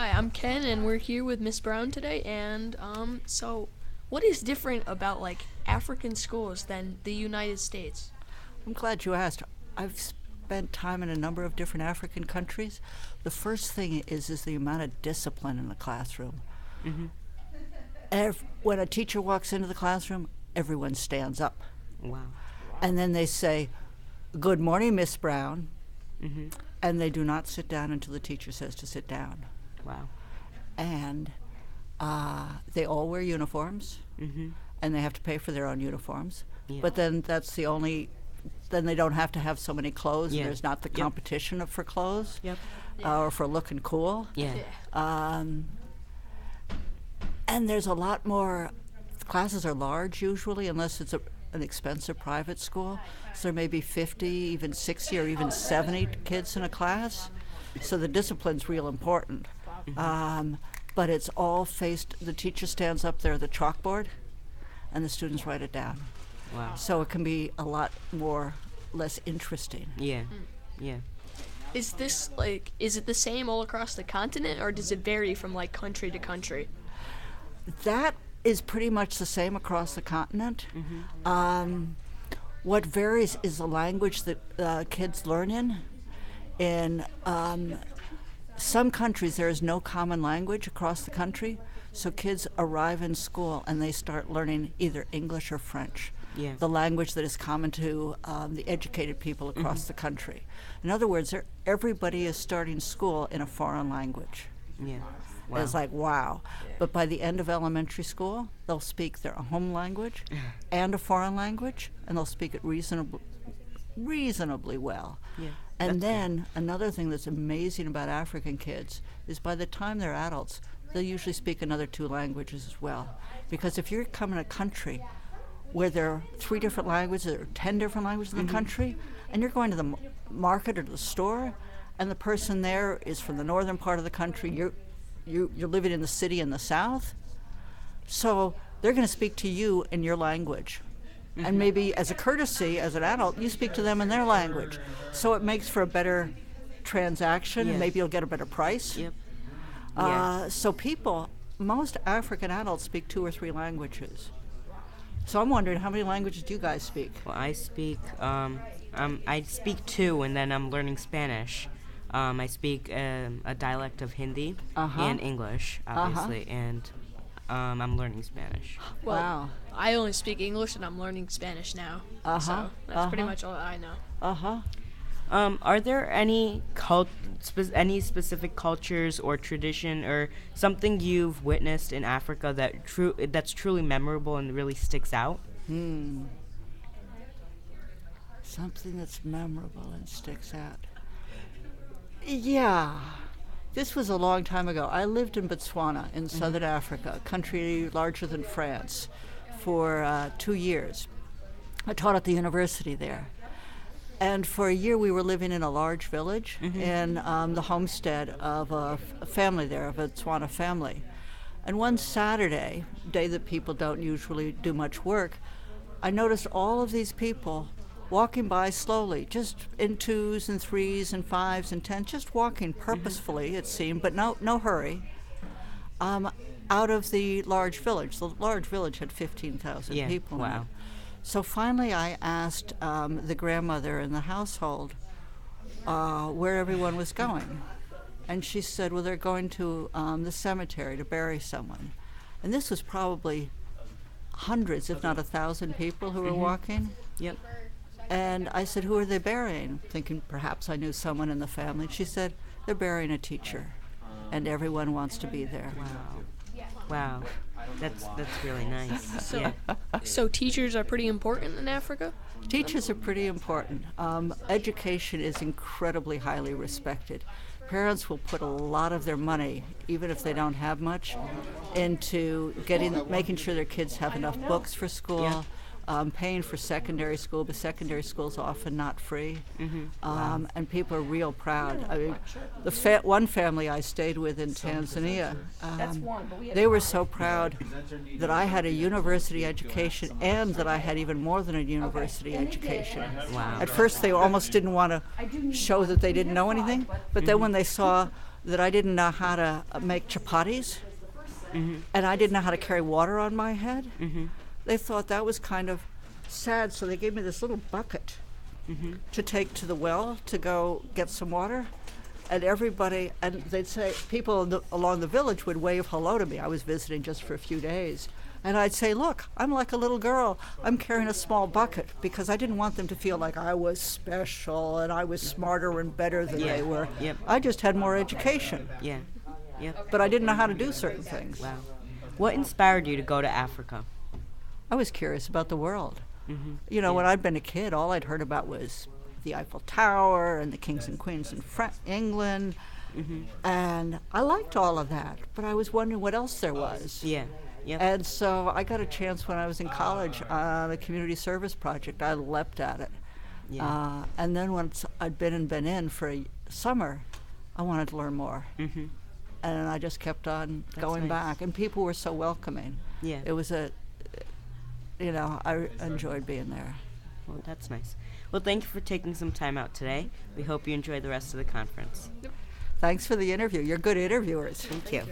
Hi, I'm Ken, and we're here with Miss Brown today. And so what is different about like African schools than the United States? I'm glad you asked. I've spent time in a number of different African countries. The first thing is the amount of discipline in the classroom. Mm-hmm. When a teacher walks into the classroom, everyone stands up. Wow. And then they say, "Good morning, Miss Brown." Mm-hmm. And they do not sit down until the teacher says to sit down. Wow. And they all wear uniforms, Mm-hmm. and they have to pay for their own uniforms. Yeah. But then then they don't have to have so many clothes. Yeah. And there's not the Yep. competition for clothes. Yep. Or for looking cool. Yeah. And there's a lot more. Classes are large usually, unless it's an expensive private school. So there may be 50, even 60, or even 70 kids in a class. So the discipline's real important. But it's all the teacher stands up there at the chalkboard, and the students write it down. Wow. So it can be a lot less interesting. Yeah. Yeah. Is it the same all across the continent, or does it vary from like country to country? That is pretty much the same across the continent. Mm-hmm. What varies is the language that kids learn in. In some countries, there is no common language across the country, so kids arrive in school and they start learning either English or French, Yeah. the language that is common to the educated people across the country. In other words, everybody is starting school in a foreign language. Yeah. Wow. It's like, wow. But by the end of elementary school, they'll speak their home language and a foreign language, and they'll speak it reasonably well. Yeah. And then another thing that's amazing about African kids is by the time they're adults, they'll usually speak another 2 languages as well. Because if you're coming to a country where there are 3 different languages or 10 different languages in the country, and you're going to the market or the store, and the person there is from the northern part of the country, you're living in the city in the south, so they're going to speak to you in your language. And maybe as a courtesy, as an adult, you speak to them in their language. So it makes for a better transaction, Yeah. and maybe you'll get a better price. Yep. So most African adults speak 2 or 3 languages. So I'm wondering, how many languages do you guys speak? Well, I speak 2, and then I'm learning Spanish. I speak a dialect of Hindi and English, obviously, and I'm learning Spanish. Well, Wow. I only speak English, and I'm learning Spanish now. So that's pretty much all I know. Are there any any specific cultures or tradition or something you've witnessed in Africa that's truly memorable and really sticks out? Something that's memorable and sticks out. Yeah. This was a long time ago. I lived in Botswana in southern Africa, a country larger than France, for 2 years. I taught at the university there. And for a year we were living in a large village in the homestead of a family there, a Botswana family. And one Saturday, day that people don't usually do much work, I noticed all of these people walking by slowly, just in 2s and 3s and 5s and 10s, just walking purposefully, it seemed, but no hurry, out of the large village. The large village had 15,000 Yeah, people in it. wow. So finally I asked the grandmother in the household where everyone was going. And she said, well, they're going to the cemetery to bury someone. And this was probably hundreds, if not 1,000 people who were walking. Yep. And I said, who are they burying? Thinking perhaps I knew someone in the family. She said, they're burying a teacher, and everyone wants to be there. Wow. That's really nice. So, Yeah. so teachers are pretty important in Africa? Teachers are pretty important. Education is incredibly highly respected. Parents will put a lot of their money, even if they don't have much, into making sure their kids have enough books for school, Yeah. Paying for secondary school, but secondary school is often not free. And people are real proud. I mean, one family I stayed with in Tanzania, they were so proud that I had a university education and that I had even more than a university education. Wow. At first they almost didn't want to show that they didn't know anything, but then when they saw that I didn't know how to make chapatis, and I didn't know how to carry water on my head. They thought that was kind of sad, so they gave me this little bucket to take to the well to go get some water. And everybody, and they'd say, people along the village would wave hello to me. I was visiting just for a few days. And I'd say, look, I'm like a little girl. I'm carrying a small bucket, because I didn't want them to feel like I was special and I was smarter and better than they were. Yep. I just had more education. Yeah. Yep. But I didn't know how to do certain things. Wow. What inspired you to go to Africa? I was curious about the world. You know, when I'd been a kid, all I'd heard about was the Eiffel Tower and the kings and queens in England. And I liked all of that, but I was wondering what else there was. Yeah. Yep. And so I got a chance when I was in college on a community service project. I leapt at it. Yeah. And then once I'd been in Benin for a summer, I wanted to learn more. And I just kept on going back. And people were so welcoming. Yeah. It was I enjoyed being there. Well, that's nice. Well, thank you for taking some time out today. We hope you enjoy the rest of the conference. Thanks for the interview. You're good interviewers. Thank you.